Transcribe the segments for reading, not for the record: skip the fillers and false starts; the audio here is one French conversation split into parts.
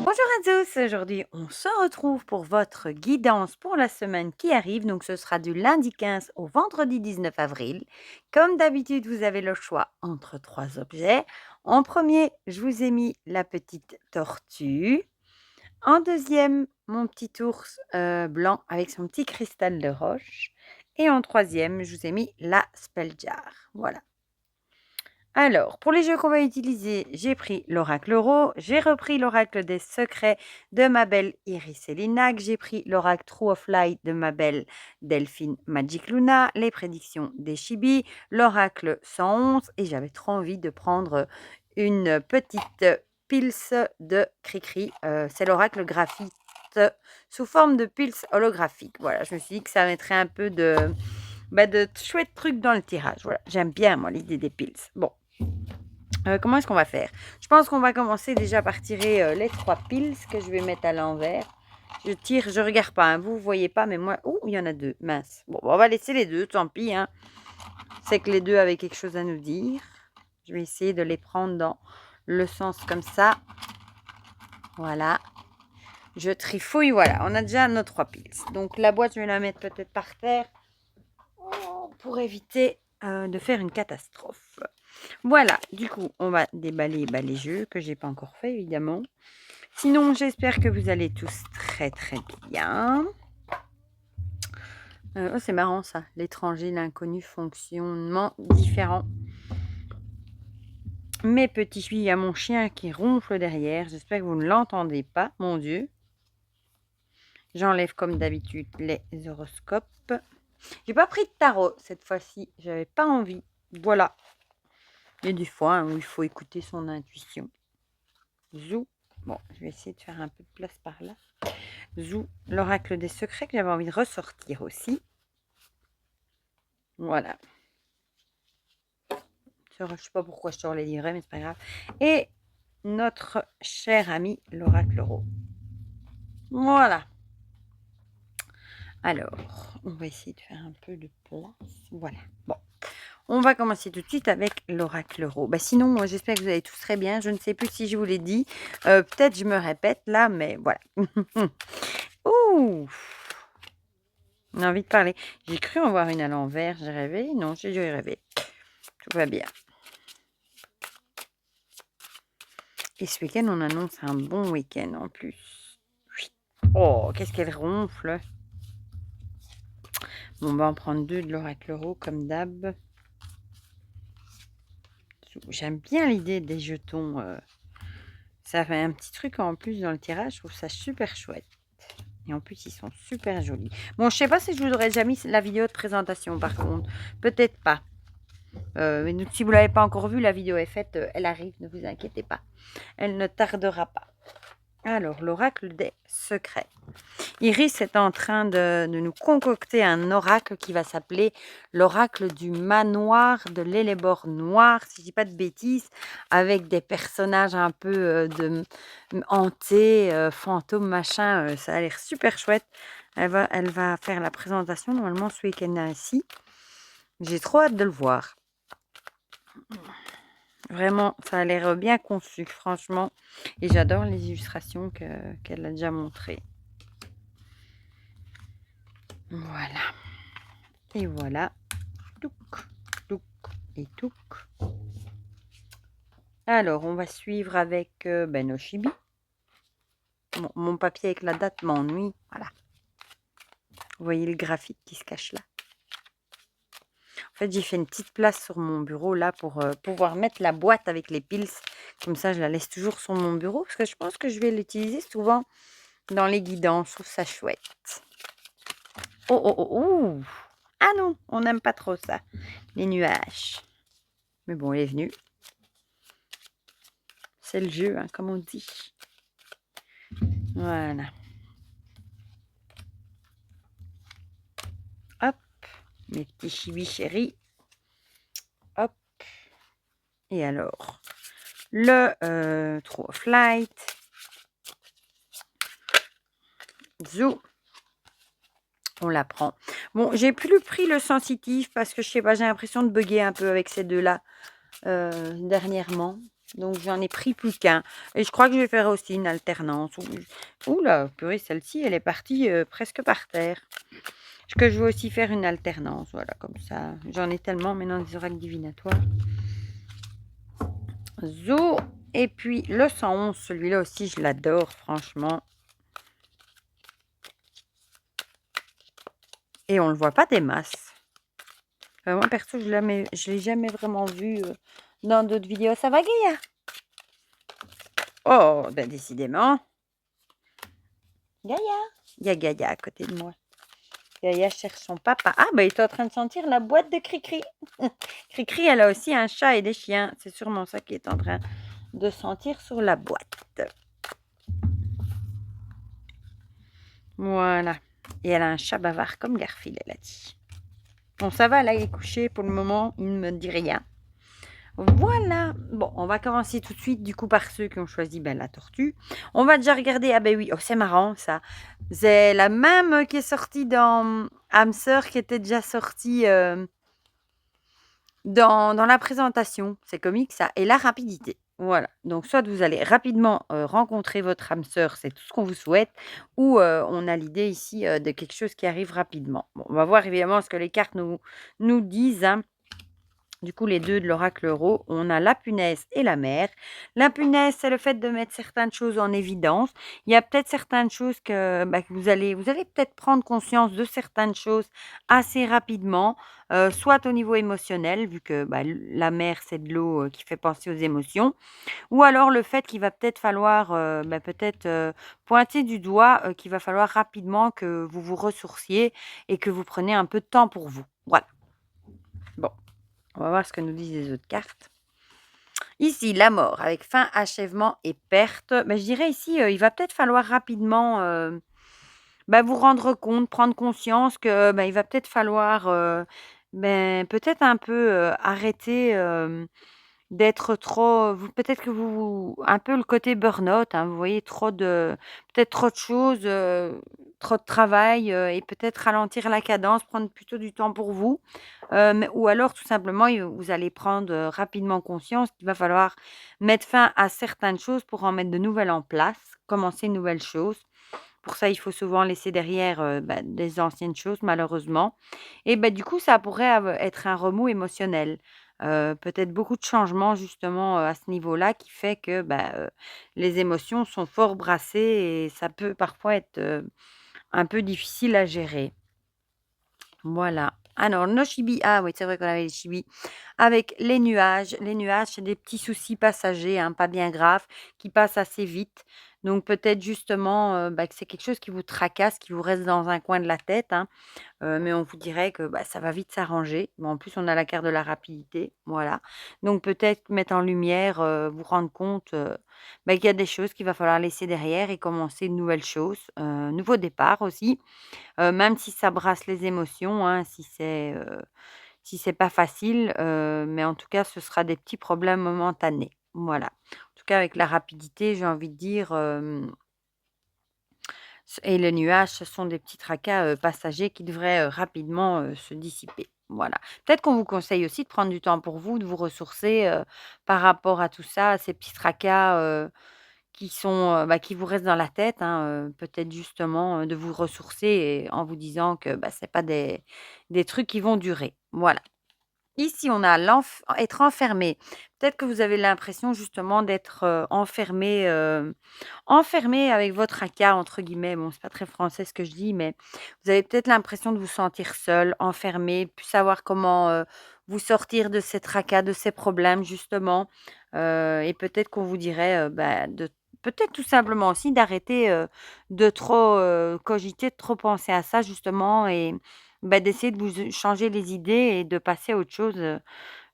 Bonjour à tous, aujourd'hui on se retrouve pour votre guidance pour la semaine qui arrive, donc ce sera du lundi 15 au vendredi 19 avril. Comme d'habitude, vous avez le choix entre trois objets. En premier, je vous ai mis la petite tortue. En deuxième, mon petit ours blanc avec son petit cristal de roche. Et en troisième, je vous ai mis la spelljar. Voilà. Alors, pour les jeux qu'on va utiliser, j'ai pris l'oracle euro, j'ai repris l'oracle des secrets de ma belle Iris Elinac, j'ai pris l'oracle True of Light de ma belle Delphine Magic Luna, les prédictions des Chibi, l'oracle 111 et j'avais trop envie de prendre une petite pils de Cricri. C'est l'oracle graphite sous forme de pils holographique. Voilà, je me suis dit que ça mettrait un peu de chouettes trucs dans le tirage. Voilà, j'aime bien moi l'idée des pils. Bon. Comment est-ce qu'on va faire? Je pense qu'on va commencer déjà par tirer les trois piles que je vais mettre à l'envers. Je tire, je regarde pas, hein, vous voyez pas, mais moi... Oh, il y en a deux, mince. Bon, on va laisser les deux, tant pis. Hein. C'est que les deux avaient quelque chose à nous dire. Je vais essayer de les prendre dans le sens comme ça. Voilà. Je trifouille, voilà. On a déjà nos trois piles. Donc la boîte, je vais la mettre peut-être par terre pour éviter de faire une catastrophe. Voilà, du coup, on va déballer les jeux que j'ai pas encore fait, évidemment. Sinon, j'espère que vous allez tous très très bien. Oh, c'est marrant ça, l'étranger, l'inconnu, fonctionnement différent. Mes petits, il y a mon chien qui ronfle derrière. J'espère que vous ne l'entendez pas, mon Dieu. J'enlève comme d'habitude les horoscopes. J'ai pas pris de tarot cette fois-ci, j'avais pas envie. Voilà. Il y a des fois où il faut écouter son intuition. Zou. Bon, je vais essayer de faire un peu de place par là. Zou, l'oracle des secrets que j'avais envie de ressortir aussi. Voilà. Je ne sais pas pourquoi je sors les livrets, mais c'est pas grave. Et notre cher ami l'oracle euro. Voilà. Alors, on va essayer de faire un peu de place. Voilà. Bon. On va commencer tout de suite avec l'oracle euro. Bah sinon, moi, j'espère que vous allez tous très bien. Je ne sais plus si je vous l'ai dit. Peut-être je me répète là, mais voilà. Ouh, on a envie de parler. J'ai cru en voir une à l'envers. J'ai rêvé. Non, j'ai dû rêver. Tout va bien. Et ce week-end, on annonce un bon week-end en plus. Oui. Oh, qu'est-ce qu'elle ronfle. Bon, on va en prendre deux de l'oracle euro comme d'hab. J'aime bien l'idée des jetons. Ça fait un petit truc en plus dans le tirage. Je trouve ça super chouette. Et en plus, ils sont super jolis. Bon, je sais pas si je vous aurais déjà mis la vidéo de présentation par contre. Peut-être pas. Mais si vous ne l'avez pas encore vue, la vidéo est faite. Elle arrive, ne vous inquiétez pas. Elle ne tardera pas. Alors, l'oracle des secrets. Iris est en train de nous concocter un oracle qui va s'appeler l'oracle du manoir de l'Élébore noir, si je dis pas de bêtises, avec des personnages un peu hantés, fantômes, machin. Ça a l'air super chouette. Elle va faire la présentation normalement ce week-end ainsi. J'ai trop hâte de le voir. Vraiment, ça a l'air bien conçu, franchement. Et j'adore les illustrations qu'elle a déjà montrées. Voilà. Et voilà. Touc, touc et touc. Alors, on va suivre avec nos chibis. Mon papier avec la date m'ennuie. Voilà. Vous voyez le graphique qui se cache là. En fait, j'ai fait une petite place sur mon bureau là pour pouvoir mettre la boîte avec les piles. Comme ça, je la laisse toujours sur mon bureau parce que je pense que je vais l'utiliser souvent dans les guidances. Je trouve ça chouette. Oh, oh, oh, oh. Ah non, on n'aime pas trop ça, les nuages. Mais bon, elle est venue. C'est le jeu, hein, comme on dit. Voilà. Hop, mes petits chibis chéris. Hop. Et alors, le True of Light. Zou. On la prend. Bon, j'ai plus pris le sensitif parce que je sais pas, j'ai l'impression de bugger un peu avec ces deux-là dernièrement. Donc j'en ai pris plus qu'un et je crois que je vais faire aussi une alternance. Ouh là, purée, celle-ci, elle est partie, presque par terre. Que je veux aussi faire une alternance, voilà, comme ça. J'en ai tellement maintenant des oracles divinatoires. Zo et puis le 111, celui-là aussi, je l'adore, franchement. Et on le voit pas des masses. Moi, perso, je l'ai jamais vraiment vu dans d'autres vidéos. Ça va, Gaïa? Oh, ben décidément. Gaïa. Il y a Gaïa à côté de moi. Gaïa cherche son papa. Ah, ben il est en train de sentir la boîte de Cricri. Cricri, elle a aussi un chat et des chiens. C'est sûrement ça qui est en train de sentir sur la boîte. Voilà. Et elle a un chat bavard comme Garfield, elle a dit. Bon, ça va, là, il est couché. Pour le moment, il ne me dit rien. Voilà. Bon, on va commencer tout de suite, du coup, par ceux qui ont choisi la tortue. On va déjà regarder. Ah ben oui, oh, c'est marrant, ça. C'est la même qui est sortie dans Hamster, qui était déjà sortie dans la présentation. C'est comique, ça. Et la rapidité. Voilà. Donc, soit vous allez rapidement rencontrer votre hamster, c'est tout ce qu'on vous souhaite, ou on a l'idée ici de quelque chose qui arrive rapidement. Bon, on va voir évidemment ce que les cartes nous disent, hein. Du coup, les deux de l'oracle euro, on a la punaise et la mer. La punaise, c'est le fait de mettre certaines choses en évidence. Il y a peut-être certaines choses que vous allez peut-être prendre conscience de certaines choses assez rapidement, soit au niveau émotionnel, vu que la mer, c'est de l'eau qui fait penser aux émotions, ou alors le fait qu'il va peut-être falloir peut-être pointer du doigt qu'il va falloir rapidement que vous vous ressourciez et que vous preniez un peu de temps pour vous. Voilà. Bon. On va voir ce que nous disent les autres cartes. Ici, la mort avec fin, achèvement et perte. Je dirais ici, il va peut-être falloir rapidement vous rendre compte, prendre conscience que il va peut-être falloir peut-être un peu arrêter d'être trop. Peut-être que un peu le côté burn-out, hein, vous voyez, peut-être trop de choses, trop de travail et peut-être ralentir la cadence, prendre plutôt du temps pour vous. Ou alors tout simplement, vous allez prendre rapidement conscience qu'il va falloir mettre fin à certaines choses pour en mettre de nouvelles en place, commencer une nouvelle chose. Pour ça, il faut souvent laisser derrière des anciennes choses, malheureusement. Et du coup, ça pourrait être un remous émotionnel. Peut-être beaucoup de changements justement à ce niveau-là qui fait que les émotions sont fort brassées et ça peut parfois être un peu difficile à gérer. Voilà. Alors, nos chibis, ah oui, c'est vrai qu'on avait les chibis. Avec les nuages. Les nuages, c'est des petits soucis passagers, hein, pas bien graves, qui passent assez vite. Donc, peut-être justement que c'est quelque chose qui vous tracasse, qui vous reste dans un coin de la tête, hein. Mais on vous dirait que ça va vite s'arranger. Bon, en plus, on a la carte de la rapidité. Voilà. Donc, peut-être mettre en lumière, vous rendre compte qu'il y a des choses qu'il va falloir laisser derrière et commencer une nouvelle chose. Nouveau départ aussi. Même si ça brasse les émotions, hein, si c'est pas facile, mais en tout cas, ce sera des petits problèmes momentanés. Voilà. En tout cas, avec la rapidité, j'ai envie de dire, et le nuage, ce sont des petits tracas, passagers qui devraient, rapidement, se dissiper. Voilà. Peut-être qu'on vous conseille aussi de prendre du temps pour vous, de vous ressourcer, par rapport à tout ça, à ces petits tracas, qui vous restent dans la tête, hein, peut-être justement, de vous ressourcer et en vous disant que, c'est pas des trucs qui vont durer. Voilà. Ici, on a être enfermé. Peut-être que vous avez l'impression justement d'être, enfermé avec votre «tracas» entre guillemets. Bon, c'est pas très français ce que je dis, mais vous avez peut-être l'impression de vous sentir seul, enfermé, plus savoir comment, vous sortir de ces tracas, de ces problèmes justement. Et peut-être qu'on vous dirait, de peut-être tout simplement aussi d'arrêter, de trop, cogiter, de trop penser à ça justement et d'essayer de vous changer les idées et de passer à autre chose.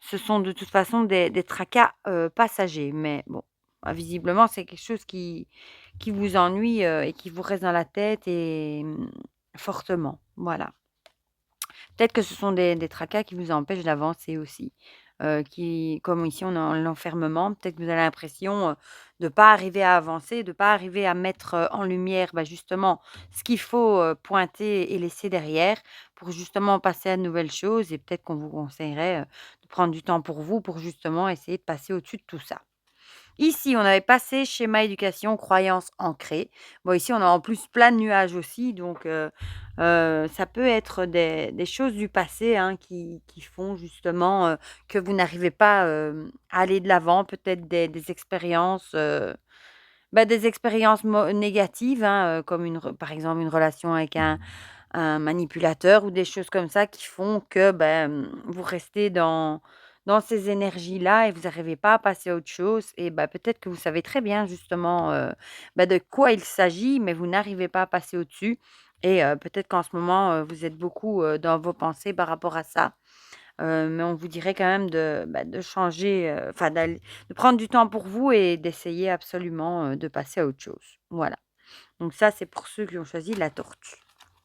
Ce sont de toute façon des tracas, passagers, mais bon, visiblement, c'est quelque chose qui vous ennuie, et qui vous reste dans la tête et fortement, voilà. Peut-être que ce sont des tracas qui vous empêchent d'avancer aussi, qui comme ici on a l'enfermement, peut-être que vous avez l'impression, de ne pas arriver à avancer, de ne pas arriver à mettre, en lumière, justement ce qu'il faut, pointer et laisser derrière pour justement passer à de nouvelles choses et peut-être qu'on vous conseillerait, de prendre du temps pour vous, pour justement essayer de passer au-dessus de tout ça. Ici, on avait passé schéma éducation, croyances ancrées. Bon, ici, on a en plus plein de nuages aussi, donc ça peut être des choses du passé, hein, qui font justement, que vous n'arrivez pas, à aller de l'avant. Peut-être des expériences, des expériences négatives, hein, comme par exemple une relation avec un manipulateur ou des choses comme ça qui font que, vous restez dans ces énergies-là et vous n'arrivez pas à passer à autre chose et peut-être que vous savez très bien justement, de quoi il s'agit, mais vous n'arrivez pas à passer au-dessus et peut-être qu'en ce moment, vous êtes beaucoup, dans vos pensées par rapport à ça. Mais on vous dirait quand même de changer, enfin de prendre du temps pour vous et d'essayer absolument, de passer à autre chose. Voilà. Donc ça, c'est pour ceux qui ont choisi la tortue.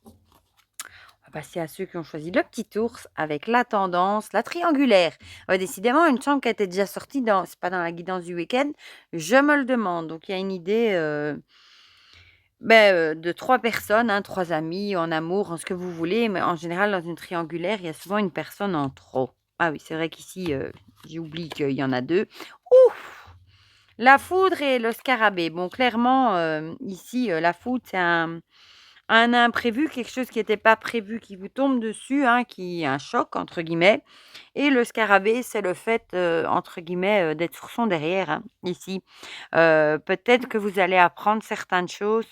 On va passer à ceux qui ont choisi le petit ours avec la tendance, la triangulaire. Ouais, décidément, une chambre qui a été déjà sortie c'est pas dans la guidance du week-end, je me le demande. Donc il y a une idée de 3 personnes, hein, 3 amis, en amour, en ce que vous voulez, mais en général, dans une triangulaire, il y a souvent une personne en trop. Ah oui, c'est vrai qu'ici, j'ai oublié qu'il y en a 2. Ouf! La foudre et le scarabée. Bon, clairement, ici, la foudre, c'est un imprévu, quelque chose qui n'était pas prévu, qui vous tombe dessus, hein, qui un «choc» entre guillemets et le scarabée, c'est le fait, entre guillemets, d'être sur son derrière, hein, ici. Peut-être que vous allez apprendre certaines choses,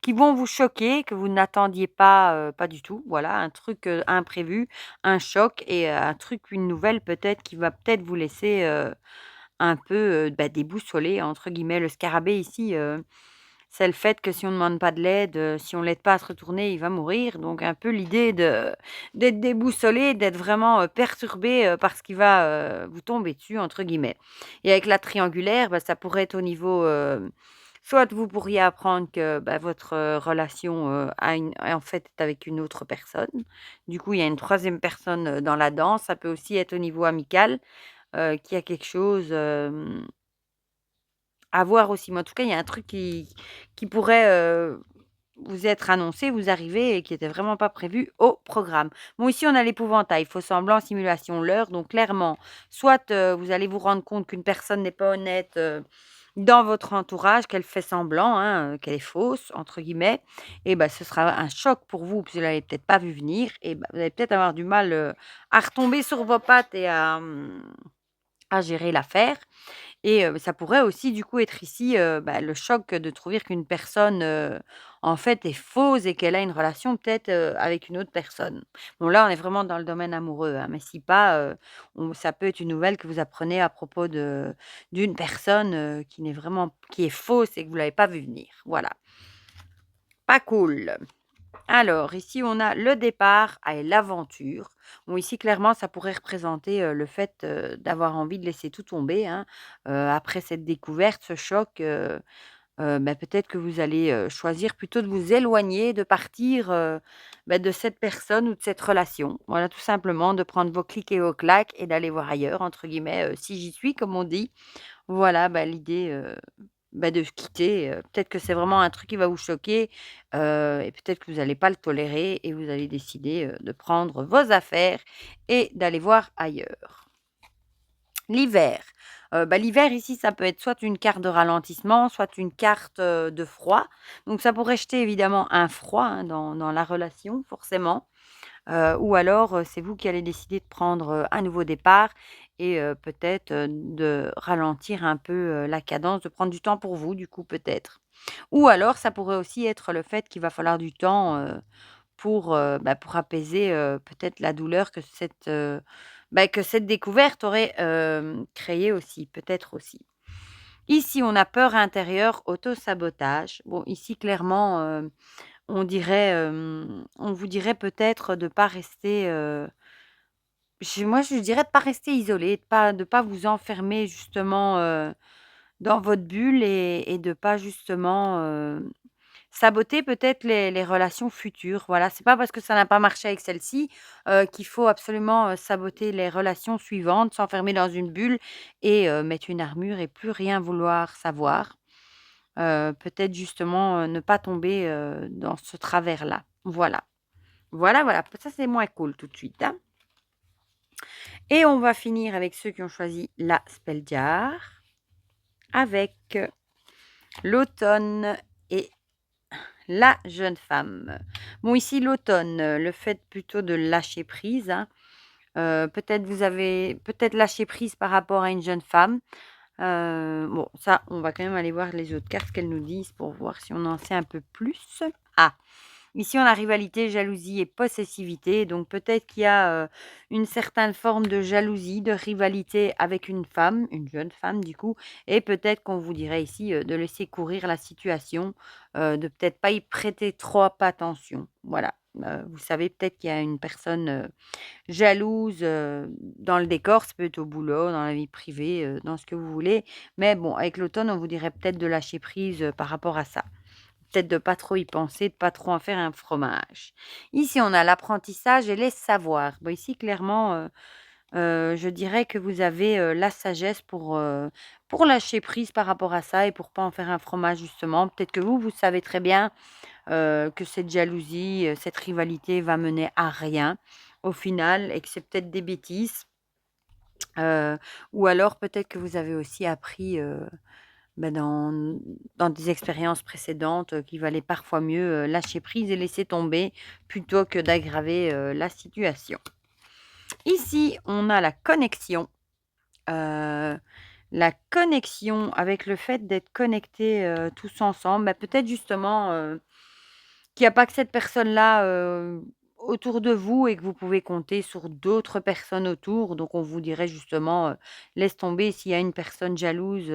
qui vont vous choquer, que vous n'attendiez pas, pas du tout. Voilà, un truc, imprévu, un choc et un truc, une nouvelle peut-être qui va peut-être vous laisser, un peu, «déboussolé» entre guillemets. Le scarabée ici, c'est le fait que si on ne demande pas de l'aide, si on l'aide pas à se retourner, il va mourir. Donc un peu l'idée d'être déboussolé, d'être vraiment, perturbé, par ce qui va, vous tomber dessus entre guillemets. Et avec la triangulaire, ça pourrait être au niveau, soit vous pourriez apprendre que, votre, relation, en fait est avec une autre personne. Du coup, il y a une troisième personne, dans la danse. Ça peut aussi être au niveau amical, qu'il y a quelque chose, à voir aussi, mais en tout cas, il y a un truc qui pourrait, vous être annoncé, vous arriver et qui était vraiment pas prévu au programme. Bon, ici, on a l'épouvantail, faux semblant, simulation, leurre, donc clairement, soit, vous allez vous rendre compte qu'une personne n'est pas honnête, dans votre entourage, qu'elle fait semblant, hein, qu'elle est «fausse» entre guillemets et ce sera un choc pour vous, puisque vous l'avez peut-être pas vu venir et vous allez peut-être avoir du mal, à retomber sur vos pattes et à gérer l'affaire. Et ça pourrait aussi du coup être ici, le choc de trouver qu'une personne, en fait est fausse et qu'elle a une relation peut-être, avec une autre personne. Bon là, on est vraiment dans le domaine amoureux, hein, mais si pas, ça peut être une nouvelle que vous apprenez à propos d'une personne, qui est fausse et que vous l'avez pas vu venir. Voilà, pas cool. Alors ici, on a le départ et l'aventure. Bon ici, clairement, ça pourrait représenter, le fait, d'avoir envie de laisser tout tomber, hein, après cette découverte, ce choc, peut-être que vous allez, choisir plutôt de vous éloigner, de partir, de cette personne ou de cette relation. Voilà, tout simplement, de prendre vos clics et vos claques et d'aller voir ailleurs, entre guillemets, «si j'y suis», comme on dit. Voilà, l'idée, de quitter, peut-être que c'est vraiment un truc qui va vous choquer, et peut-être que vous allez pas le tolérer et vous allez décider, de prendre vos affaires et d'aller voir ailleurs. L'hiver, l'hiver ici, ça peut être soit une carte de ralentissement, soit une carte, de froid. Donc ça pourrait jeter évidemment un froid, hein, dans la relation forcément. Ou alors, c'est vous qui allez décider de prendre, un nouveau départ et peut-être, de ralentir un peu, la cadence, de prendre du temps pour vous, du coup, peut-être. Ou alors ça pourrait aussi être le fait qu'il va falloir du temps, pour apaiser, peut-être la douleur que cette découverte aurait, créée aussi, peut-être aussi. Ici, on a peur intérieure, auto-sabotage. Bon, ici, clairement, on vous dirait peut-être de pas rester, je dirais de pas rester isolé, de pas vous enfermer justement, dans votre bulle et de pas justement, saboter peut-être les relations futures. Voilà, c'est pas parce que ça n'a pas marché avec celle-ci, qu'il faut absolument, saboter les relations suivantes, s'enfermer dans une bulle et mettre une armure et plus rien vouloir savoir. Peut-être justement, ne pas tomber, dans ce travers-là. Voilà. Voilà, voilà, ça c'est moins cool tout de suite, hein. Et on va finir avec ceux qui ont choisi la Spelljar, avec l'automne et la jeune femme. Bon, ici, l'automne, le fait plutôt de lâcher prise, hein. Peut-être vous avez peut-être lâché prise par rapport à une jeune femme. Bon, ça, on va quand même aller voir les autres cartes qu'elles nous disent pour voir si on en sait un peu plus. Ah! Ici, on a rivalité, jalousie et possessivité. Donc, peut-être qu'il y a une certaine forme de jalousie, de rivalité avec une jeune femme du coup. Et peut-être qu'on vous dirait ici de laisser courir la situation, de peut-être pas y prêter trop attention. Voilà. Vous savez peut-être qu'il y a une personne jalouse dans le décor, ça peut être au boulot, dans la vie privée, dans ce que vous voulez. Mais bon, avec l'automne, on vous dirait peut-être de lâcher prise par rapport à ça. Peut-être de pas trop y penser, de pas trop en faire un fromage. Ici, on a l'apprentissage et les savoirs. Bon, ici, clairement, je dirais que vous avez, la sagesse pour lâcher prise par rapport à ça et pour pas en faire un fromage justement. Peut-être que vous savez très bien, que cette jalousie, cette rivalité va mener à rien au final et que c'est peut-être des bêtises. Heu, ou alors peut-être que vous avez aussi appris, dans des expériences précédentes, qu'il valait parfois mieux, lâcher prise et laisser tomber plutôt que d'aggraver, la situation. Ici, on a la connexion, heu, avec le fait d'être connectés, tous ensemble, bah, peut-être justement, qu'il y a pas que cette personne-là, autour de vous et que vous pouvez compter sur d'autres personnes autour. Donc on vous dirait justement, laisse tomber s'il y a une personne jalouse,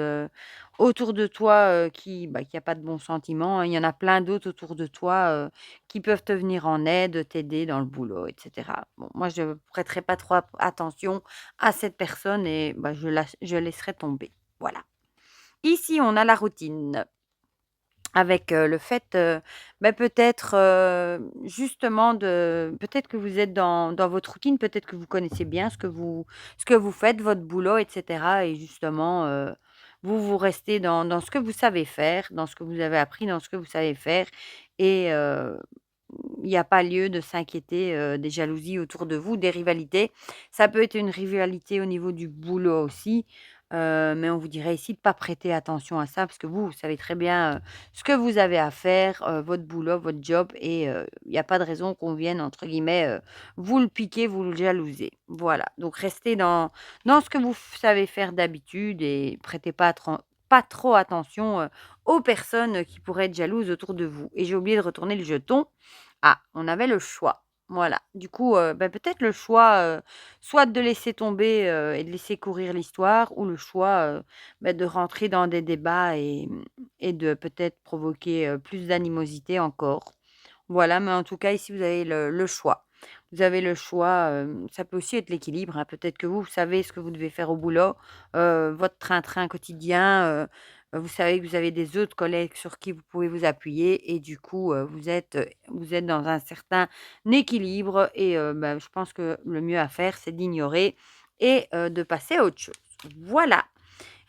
autour de toi, qui a pas de bons sentiments, hein. Il y en a plein d'autres autour de toi, qui peuvent te venir en aide, t'aider dans le boulot et cetera. Bon, moi je prêterai pas trop attention à cette personne et bah, je laisserai tomber. Voilà. Ici, on a la routine. Avec, le fait, peut-être, justement peut-être que vous êtes dans votre routine, peut-être que vous connaissez bien ce que vous faites, votre boulot et cetera et justement, vous restez dans ce que vous savez faire, dans ce que vous avez appris, dans ce que vous savez faire et il n'y a pas lieu de s'inquiéter, des jalousies autour de vous, des rivalités. Ça peut être une rivalité au niveau du boulot aussi, mais on vous dirait ici de ne pas prêter attention à ça parce que vous savez très bien, ce que vous avez à faire, votre boulot, votre job et il n'y a pas de raison qu'on vienne entre guillemets, vous le piquer, vous le jalouser. Voilà, donc restez dans ce que vous savez faire d'habitude et prêtez pas trop attention, aux personnes qui pourraient être jalouses autour de vous et j'ai oublié de retourner le jeton. Ah, on avait le choix. Voilà. Du coup, peut-être le choix, soit de laisser tomber, et de laisser courir l'histoire ou le choix, de rentrer dans des débats et de peut-être provoquer, plus d'animosité encore. Voilà, mais en tout cas, ici, vous avez le choix. Vous avez le choix, ça peut aussi être l'équilibre, hein. Peut-être que vous savez ce que vous devez faire au boulot, votre train-train quotidien, vous savez que vous avez des autres collègues sur qui vous pouvez vous appuyer et du coup, vous êtes dans un certain équilibre et je pense que le mieux à faire, c'est d'ignorer et de passer à autre chose. Voilà.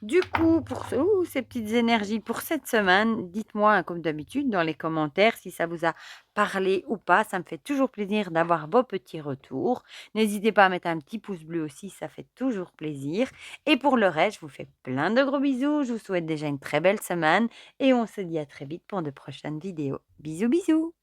Du coup, pour ces petites énergies pour cette semaine, dites-moi, hein, comme d'habitude, dans les commentaires si ça vous a parlé ou pas. Ça me fait toujours plaisir d'avoir vos petits retours. N'hésitez pas à mettre un petit pouce bleu aussi, ça fait toujours plaisir. Et pour le reste, je vous fais plein de gros bisous. Je vous souhaite déjà une très belle semaine et on se dit à très vite pour de prochaines vidéos. Bisous, bisous!